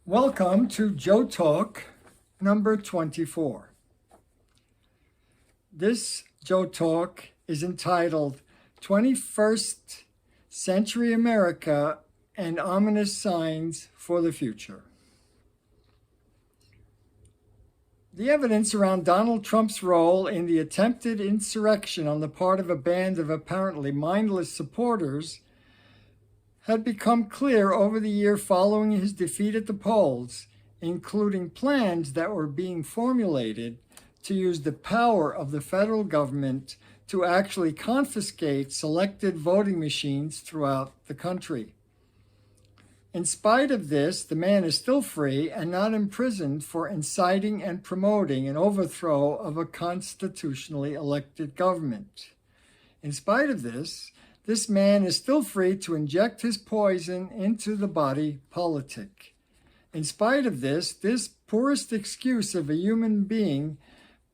Welcome to Joe Talk number 24. This Joe Talk is entitled 21st Century America and Ominous Signs for the Future. The evidence around Donald Trump's role in the attempted insurrection on the part of a band of apparently mindless supporters had become clear over the year following his defeat at the polls, including plans that were being formulated to use the power of the federal government to actually confiscate selected voting machines throughout the country. In spite of this, the man is still free and not imprisoned for inciting and promoting an overthrow of a constitutionally elected government. In spite of this man is still free to inject his poison into the body politic. In spite of this poorest excuse of a human being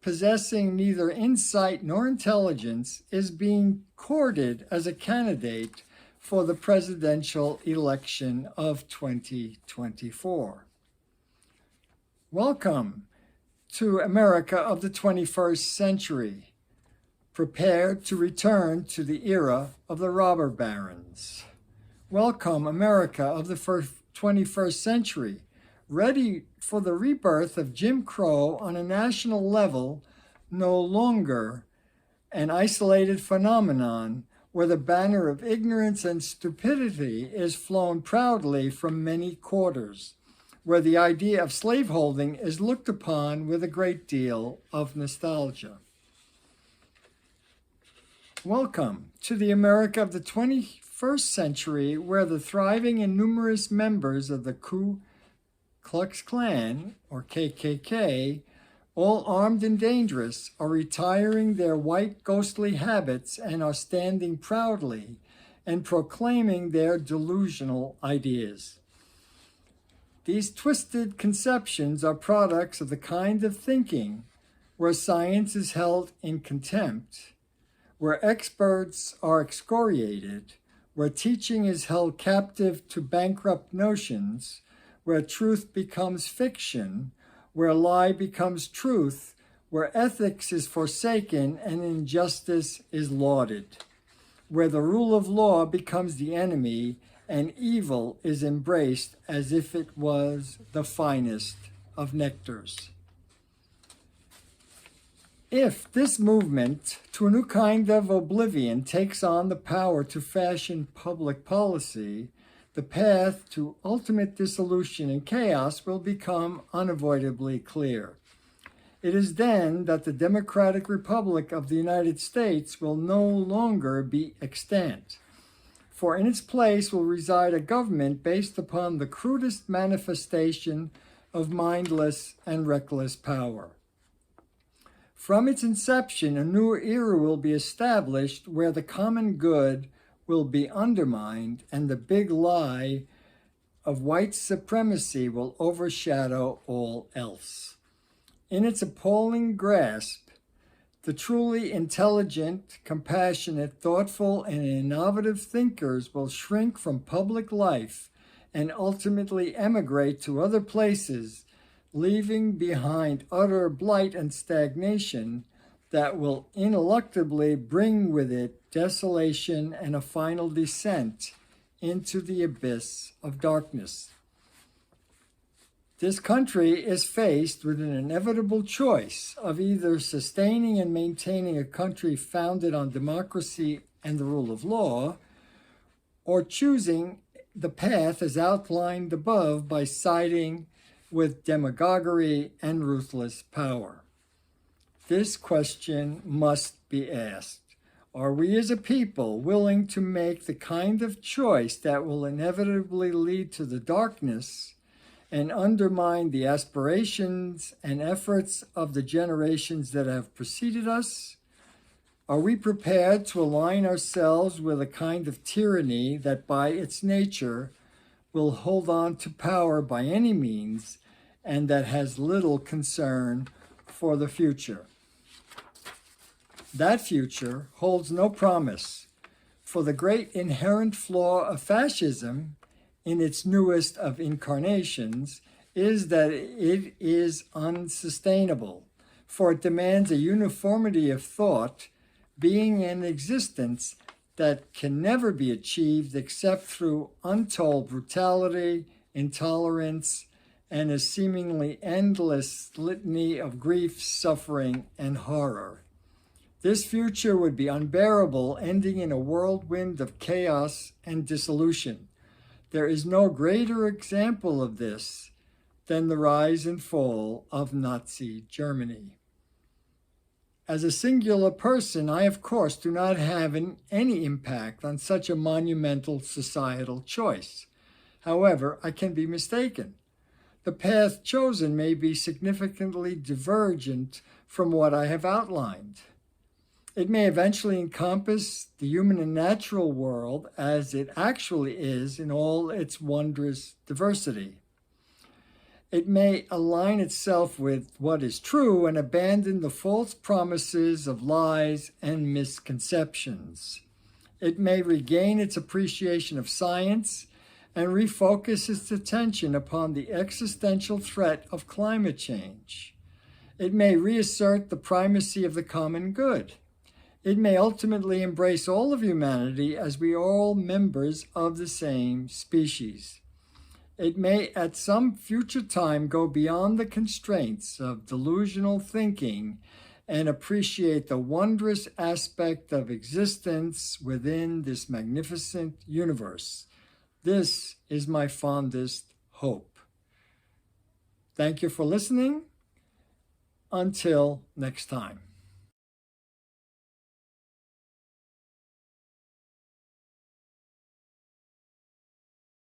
possessing neither insight nor intelligence is being courted as a candidate for the presidential election of 2024. Welcome to America of the 21st century. Prepared to return to the era of the robber barons. Welcome, America of the 21st century, ready for the rebirth of Jim Crow on a national level, no longer an isolated phenomenon where the banner of ignorance and stupidity is flown proudly from many quarters, where the idea of slaveholding is looked upon with a great deal of nostalgia. Welcome to the America of the 21st century, where the thriving and numerous members of the Ku Klux Klan, or KKK, all armed and dangerous, are retiring their white ghostly habits and are standing proudly and proclaiming their delusional ideas. These twisted conceptions are products of the kind of thinking where science is held in contempt, where experts are excoriated, where teaching is held captive to bankrupt notions, where truth becomes fiction, where lie becomes truth, where ethics is forsaken and injustice is lauded, where the rule of law becomes the enemy and evil is embraced as if it was the finest of nectars. If this movement to a new kind of oblivion takes on the power to fashion public policy, the path to ultimate dissolution and chaos will become unavoidably clear. It is then that the Democratic Republic of the United States will no longer be extant, for in its place will reside a government based upon the crudest manifestation of mindless and reckless power. From its inception, a new era will be established where the common good will be undermined and the big lie of white supremacy will overshadow all else. In its appalling grasp, the truly intelligent, compassionate, thoughtful, and innovative thinkers will shrink from public life and ultimately emigrate to other places, leaving behind utter blight and stagnation that will ineluctably bring with it desolation and a final descent into the abyss of darkness. This country is faced with an inevitable choice of either sustaining and maintaining a country founded on democracy and the rule of law, or choosing the path as outlined above by siding with demagoguery and ruthless power. This question must be asked. Are we as a people willing to make the kind of choice that will inevitably lead to the darkness and undermine the aspirations and efforts of the generations that have preceded us? Are we prepared to align ourselves with a kind of tyranny that by its nature will hold on to power by any means and that has little concern for the future? That future holds no promise, for the great inherent flaw of fascism, in its newest of incarnations, is that it is unsustainable, for it demands a uniformity of thought, being in existence that can never be achieved except through untold brutality, intolerance, and a seemingly endless litany of grief, suffering, and horror. This future would be unbearable, ending in a whirlwind of chaos and dissolution. There is no greater example of this than the rise and fall of Nazi Germany. As a singular person, I, of course, do not have any impact on such a monumental societal choice. However, I can be mistaken. The path chosen may be significantly divergent from what I have outlined. It may eventually encompass the human and natural world as it actually is in all its wondrous diversity. It may align itself with what is true and abandon the false promises of lies and misconceptions. It may regain its appreciation of science and refocus its attention upon the existential threat of climate change. It may reassert the primacy of the common good. It may ultimately embrace all of humanity as we are all members of the same species. It may at some future time go beyond the constraints of delusional thinking and appreciate the wondrous aspect of existence within this magnificent universe. This is my fondest hope. Thank you for listening. Until next time.